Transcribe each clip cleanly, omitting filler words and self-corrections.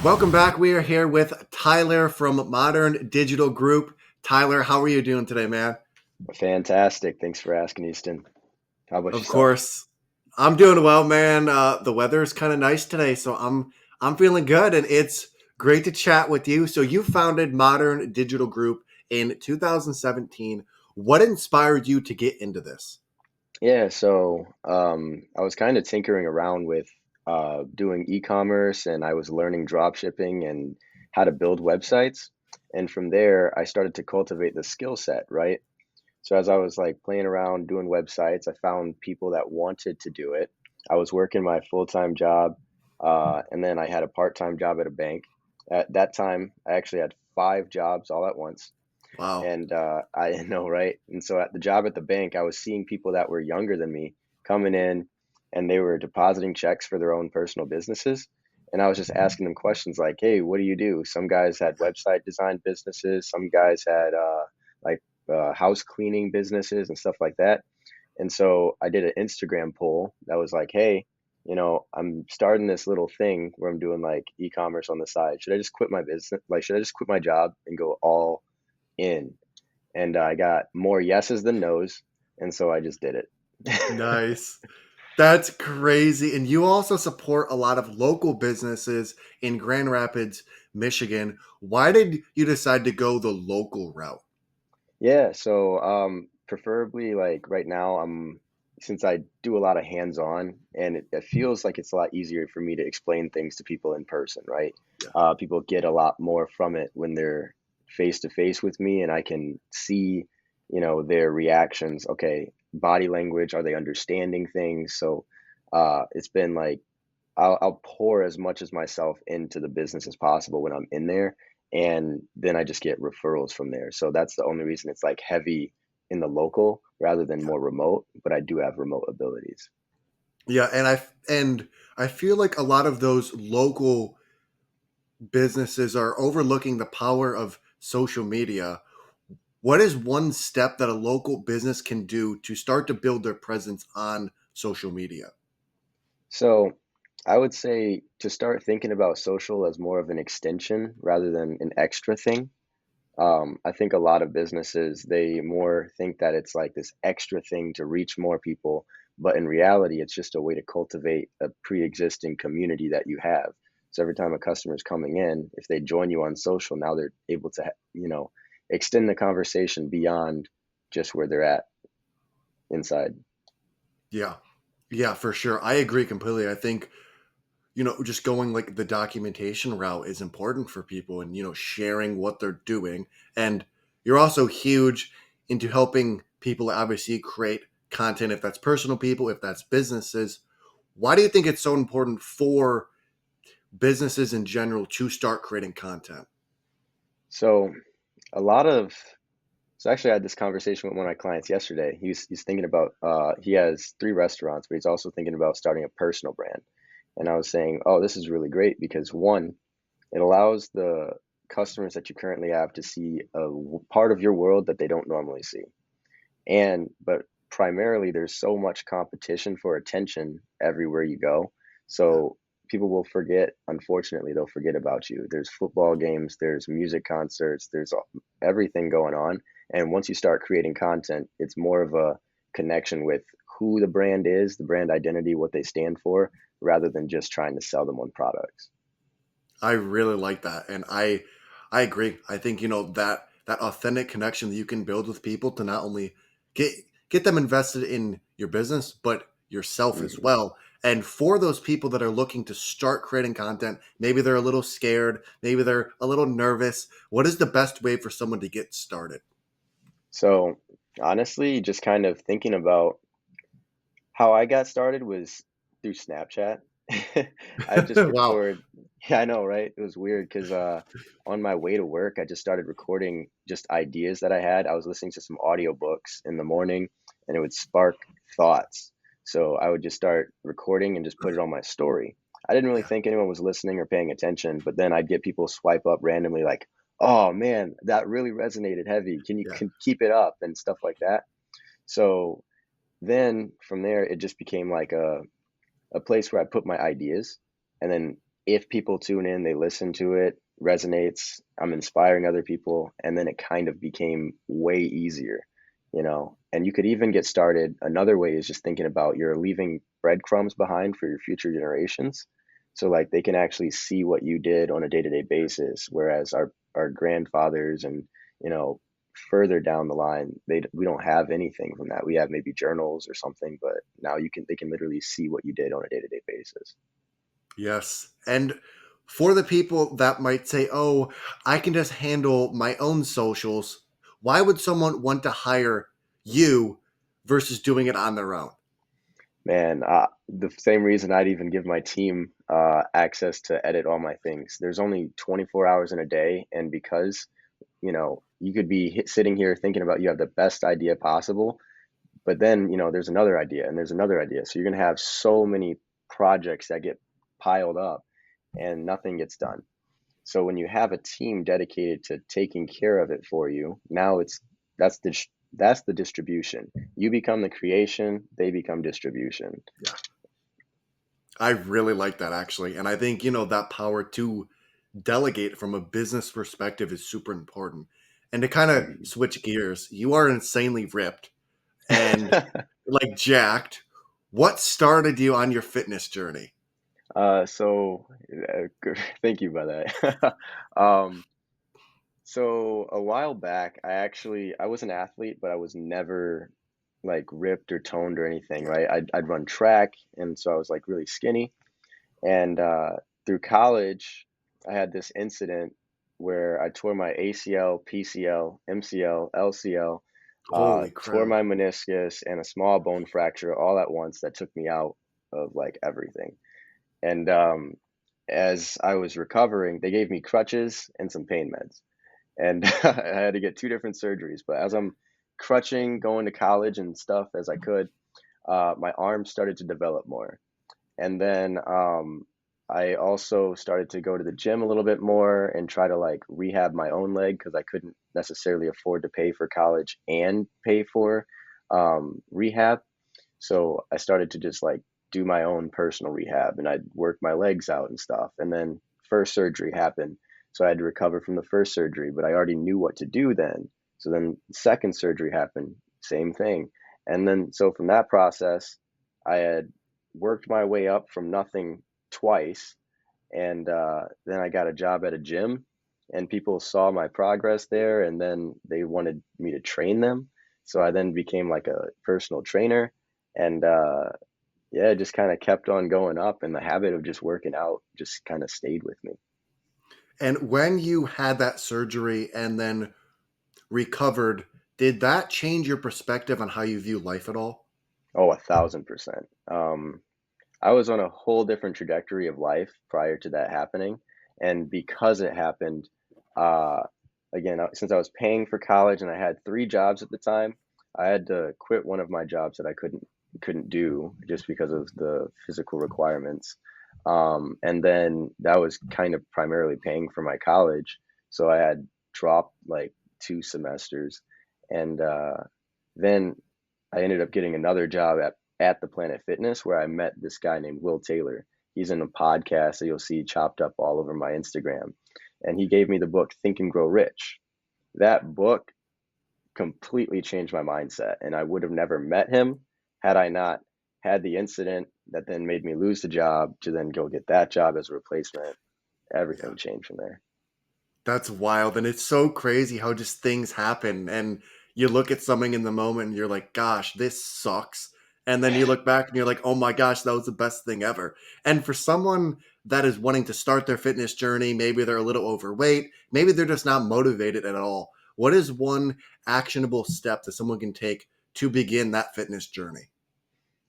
Welcome back. We are here with Tyler from Modern Digital Group. Tyler, how are you doing today, man? Fantastic. Thanks for asking, Easton. How about Of yourself? course, I'm doing well, man. The weather is kind of nice today, so I'm feeling good, and it's great to chat with you. So you founded Modern Digital Group in 2017. What inspired you to get into this? I was kind of tinkering around with doing e-commerce, and I was learning drop shipping and how to build websites. And from there, I started to cultivate the skill set, right? So as I was like playing around doing websites, I found people that wanted to do it. I was working my full-time job, and then I had a part-time job at a bank. At that time, I actually had five jobs all at once. Wow. And I know, right? And so at the job at the bank, I was seeing people that were younger than me coming in and they were depositing checks for their own personal businesses. And I was just asking them questions like, hey, what do you do? Some guys had website design businesses, some guys had like house cleaning businesses and stuff like that. And so I did an Instagram poll that was like, hey, I'm starting this little thing where I'm doing like e-commerce on the side. Should I just quit my business? Like, should I just quit my job and go all in? And I got more yeses than nos, and so I just did it. Nice. That's crazy. And you also support a lot of local businesses in Grand Rapids, Michigan. Why did you decide to go the local route? Preferably like right now, since I do a lot of hands-on, and it feels like it's a lot easier for me to explain things to people in person, right? Yeah. People get a lot more from it when they're face to face with me, and I can see, their reactions. Okay, body language, are they understanding things? So, it's been like I'll pour as much as myself into the business as possible when I'm in there, and then I just get referrals from there. So that's the only reason it's like heavy in the local rather than more remote, but I do have remote abilities. Yeah, and I feel like a lot of those local businesses are overlooking the power of social media. What is one step that a local business can do to start to build their presence on social media? So I would say to start thinking about social as more of an extension rather than an extra thing. I think a lot of businesses, they more think that it's like this extra thing to reach more people, but in reality, it's just a way to cultivate a pre-existing community that you have. So every time a customer is coming in, if they join you on social, now they're able to, extend the conversation beyond just where they're at inside. Yeah. Yeah, for sure. I agree completely. I think, just going like the documentation route is important for people and, sharing what they're doing. And you're also huge into helping people obviously create content, if that's personal people, if that's businesses. Why do you think it's so important for businesses in general to start creating content? So a lot of So actually, I had this conversation with one of my clients yesterday. He's thinking about he has three restaurants, but he's also thinking about starting a personal brand. And I was saying, oh, this is really great because one, it allows the customers that you currently have to see a part of your world that they don't normally see. But primarily, there's so much competition for attention everywhere you go. Yeah. So people will forget, unfortunately, they'll forget about you. There's football games, there's music concerts, everything going on. And once you start creating content, it's more of a connection with who the brand is, the brand identity, what they stand for, rather than just trying to sell them on products. I really like that, and I agree. I think that authentic connection that you can build with people to not only get get them invested in your business, but yourself as Mhm. well. And for those people that are looking to start creating content, maybe they're a little scared, maybe they're a little nervous. What is the best way for someone to get started? So honestly, just kind of thinking about how I got started was through Snapchat. I just Wow. record Yeah, I know, right? It was weird because on my way to work, I just started recording just ideas that I had. I was listening to some audiobooks in the morning, and it would spark thoughts. So I would just start recording and just put it on my story. I didn't really Yeah. think anyone was listening or paying attention, but then I'd get people swipe up randomly like, "Oh man, that really resonated heavy. Can you Yeah. can keep it up?" and stuff like that. So then from there, it just became like a place where I put my ideas, and then if people tune in, they listen to it, resonates, I'm inspiring other people, and then it kind of became way easier, you know. And you could even get started. Another way is just thinking about you're leaving breadcrumbs behind for your future generations. So like they can actually see what you did on a day-to-day basis, whereas our grandfathers and, you know, further down the line, we don't have anything from that. We have maybe journals or something, but now they can literally see what you did on a day-to-day basis. Yes. And for the people that might say, oh, I can just handle my own socials, why would someone want to hire you versus doing it on their own? Man, the same reason I'd even give my team access to edit all my things. There's only 24 hours in a day, and because, you know, you could be sitting here thinking about you have the best idea possible, but then, you know, there's another idea and there's another idea. So you're gonna have so many projects that get piled up and nothing gets done. So when you have a team dedicated to taking care of it for you, now that's the that's the distribution. You become the creation, they become distribution. Yeah. I really like that actually. And I think, that power to delegate from a business perspective is super important. And to kind of Mhm. switch gears, you are insanely ripped and like jacked. What started you on your fitness journey? Thank you by that. Um, so a while back, I was an athlete, but I was never like ripped or toned or anything, Yeah. right? I'd run track, and so I was like really skinny. And through college, I had this incident where I tore my ACL, PCL, MCL, LCL, Holy tore crap. my meniscus, and a small bone fracture all at once that took me out of like everything. And as I was recovering, they gave me crutches and some pain meds. And I had to get two different surgeries. But as I'm crutching, going to college and stuff as I could, my arm started to develop more. And then I also started to go to the gym a little bit more and try to like rehab my own leg because I couldn't necessarily afford to pay for college and pay for rehab. So I started to just like do my own personal rehab and I'd work my legs out and stuff. And then first surgery happened. So I had to recover from the first surgery, but I already knew what to do then. So then second surgery happened, same thing. And then so from that process, I had worked my way up from nothing twice. And then I got a job at a gym and people saw my progress there and then they wanted me to train them. So I then became like a personal trainer and yeah, it just kind of kept on going up, and the habit of just working out just kind of stayed with me. And when you had that surgery and then recovered, did that change your perspective on how you view life at all? Oh, 1,000%. I was on a whole different trajectory of life prior to that happening, and because it happened, uh, again, since I was paying for college and I had three jobs at the time, I had to quit one of my jobs that I couldn't do just because of the physical requirements. And then that was kind of primarily paying for my college, so I had dropped like two semesters, and then I ended up getting another job at the Planet Fitness where I met this guy named Will Taylor. He's in a podcast that you'll see chopped up all over my Instagram. And he gave me the book Think and Grow Rich. That book completely changed my mindset. And I would have never met him had I not had the incident that then made me lose the job to then go get that job as a replacement. Yeah. Everything changed from there. That's wild. And it's so crazy how just things happen. And you look at something in the moment and you're like, gosh, this sucks. And then you look back and you're like, oh my gosh, that was the best thing ever. And for someone that is wanting to start their fitness journey, maybe they're a little overweight, maybe they're just not motivated at all. What is one actionable step that someone can take to begin that fitness journey?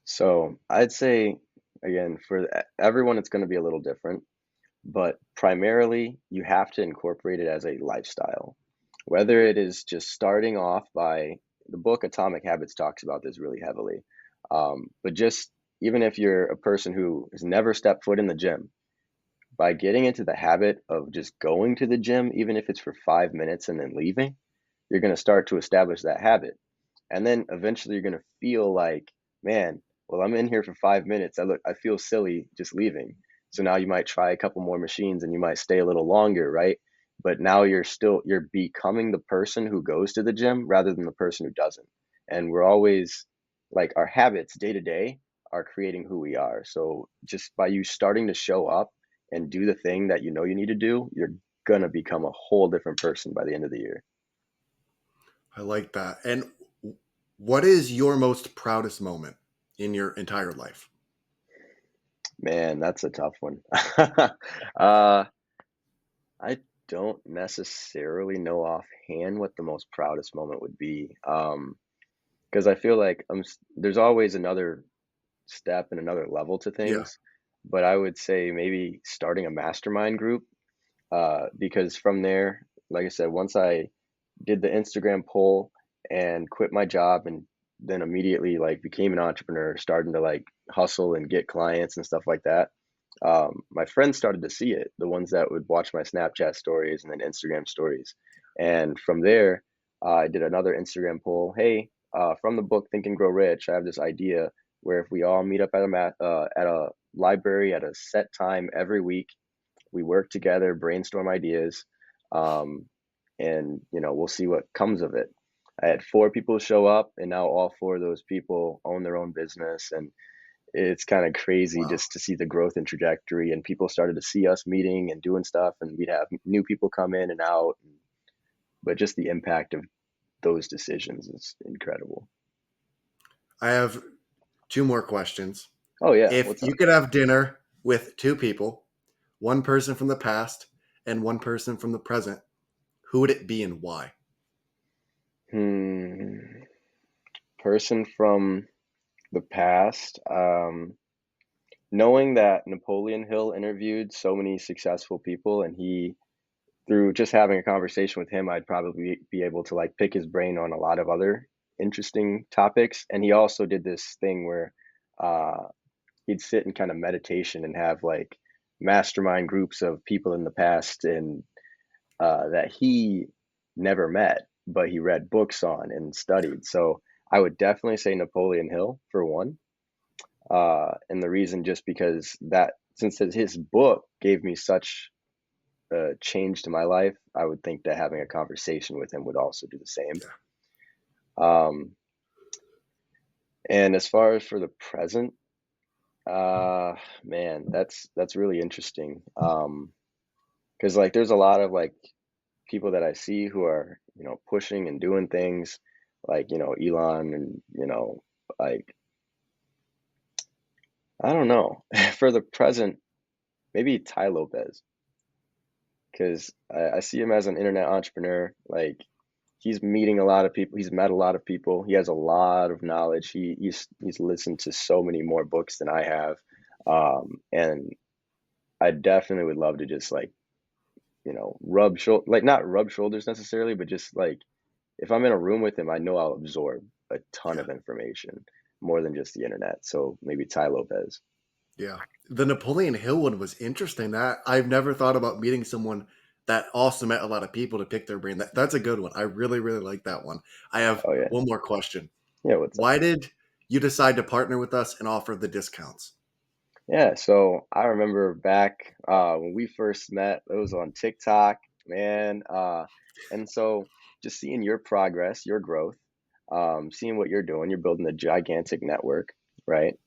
So I'd say, again, for everyone, it's going to be a little different. But primarily, you have to incorporate it as a lifestyle. Whether it is just starting off by the book Atomic Habits talks about this really heavily. But just even if you're a person who has never stepped foot in the gym, by getting into the habit of just going to the gym, even if it's for 5 minutes and then leaving, you're going to start to establish that habit. And then eventually you're going to feel like, man, well, I'm in here for 5 minutes. I feel silly just leaving. So now you might try a couple more machines and you might stay a little longer, right? But now you're becoming the person who goes to the gym rather than the person who doesn't. And we're always like our habits day to day are creating who we are. So just by you starting to show up and do the thing that you know you need to do, you're gonna become a whole different person by the end of the year. I like that. And what is your most proudest moment in your entire life? Man, that's a tough one. uh, I don't necessarily know offhand what the most proudest moment would be. Because I feel like there's always another step and another level to Yeah. things. But I would say maybe starting a mastermind group, because from there, like I said, once I did the Instagram poll and quit my job and then immediately like became an entrepreneur, starting to like hustle and get clients and stuff like that. My friends started to see it, the ones that would watch my Snapchat stories and then Instagram stories. And from there, I did another Instagram poll. Hey, from the book Think and Grow Rich, I have this idea where if we all meet up at a library at a set time every week, we work together, brainstorm ideas, um, and we'll see what comes of it. I had four people show up, and now all four of those people own their own business, and it's kind of crazy Wow. just to see the growth and trajectory. And people started to see us meeting and doing stuff, and we'd have new people come in and out. But just the impact of those decisions is incredible. I have two more questions. Oh yeah, If what's you up? could have dinner with two people, one person from the past and one person from the present, who would it be and why? Hmm. Person from the past. Knowing that Napoleon Hill interviewed so many successful people, and he, through just having a conversation with him, I'd probably be able to like pick his brain on a lot of other interesting topics. And he also did this thing where uh, he'd sit in kind of meditation and have like mastermind groups of people in the past and that he never met, but he read books on and studied. So I would definitely say Napoleon Hill for one. And the reason just because that since his book gave me such a change to my life, I would think that having a conversation with him would also do the same. Yeah. Um, and as far as for the present, man, that's really interesting. Because like there's a lot of like people that I see who are, pushing and doing things like, Elon and, like I don't know. For the present, maybe Ty Lopez, because I see him as an internet entrepreneur. Like he's meeting a lot of people. He's met a lot of people. He has a lot of knowledge. He's listened to so many more books than I have. And I definitely would love to just like, like not rub shoulders necessarily, but just like if I'm in a room with him, I know I'll absorb a ton Yeah. of information more than just the internet. So maybe Ty Lopez. Yeah. The Napoleon Hill one was interesting. That I've never thought about meeting someone that also met a lot of people to pick their brain. That's a good one. I really, really like that one. I have Oh yeah. one more question. Yeah, what's up? Why did you decide to partner with us and offer the discounts? Yeah, so I remember back when we first met, it was on TikTok, man. And so just seeing your progress, your growth, seeing what you're building a gigantic network, right?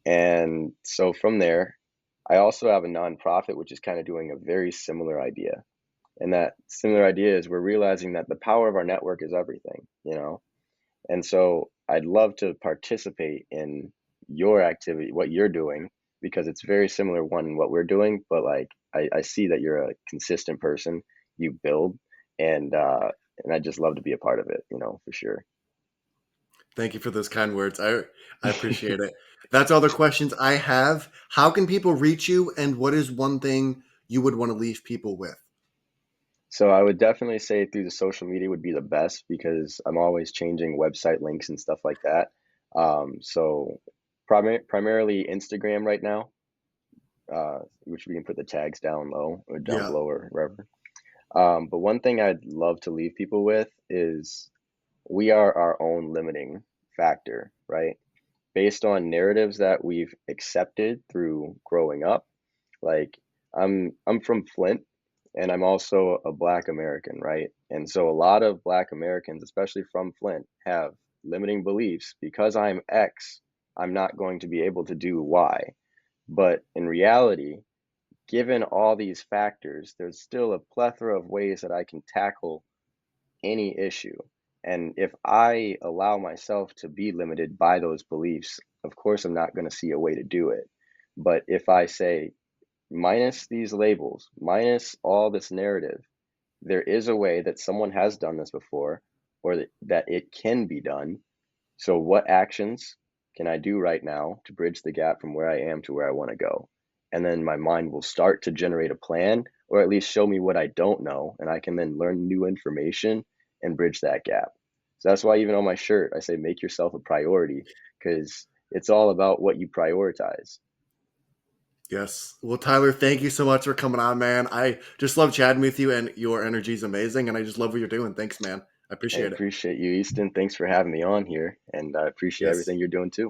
And so from there, I also have a nonprofit which is kind of doing a very similar idea. And that similar idea is we're realizing that the power of our network is everything. And so I'd love to participate in your activity, what you're doing, because it's very similar one what we're doing, but like I see that you're a consistent person, you build and I just love to be a part of it, for sure. Thank you for those kind words. I appreciate it. That's all the questions I have. How can people reach you, and what is one thing you would want to leave people with? So I would definitely say through the social media would be the best because I'm always changing website links and stuff like that. So primarily Instagram right now, which we can put the tags down low or down Yeah. below or wherever. But one thing I'd love to leave people with is we are our own limiting factor, right? Based on narratives that we've accepted through growing up, Like I'm from Flint, and I'm also a Black American, right? And so a lot of Black Americans, especially from Flint, have limiting beliefs because I'm X, I'm not going to be able to do Y. But in reality, given all these factors, there's still a plethora of ways that I can tackle any issue. And if I allow myself to be limited by those beliefs, of course, I'm not going to see a way to do it. But if I say, minus these labels, minus all this narrative, there is a way that someone has done this before, or that it can be done. So, what actions can I do right now to bridge the gap from where I am to where I want to go? And then my mind will start to generate a plan, or at least show me what I don't know, and I can then learn new information and bridge that gap. So that's why even on my shirt, I say make yourself a priority, because it's all about what you prioritize. Yes. Well, Tyler, thank you so much for coming on, man. I just love chatting with you, and your energy is amazing, and I just love what you're doing. Thanks, man. I I appreciate it. appreciate you, Easton. Thanks for having me on here, and I appreciate Yes. everything you're doing too.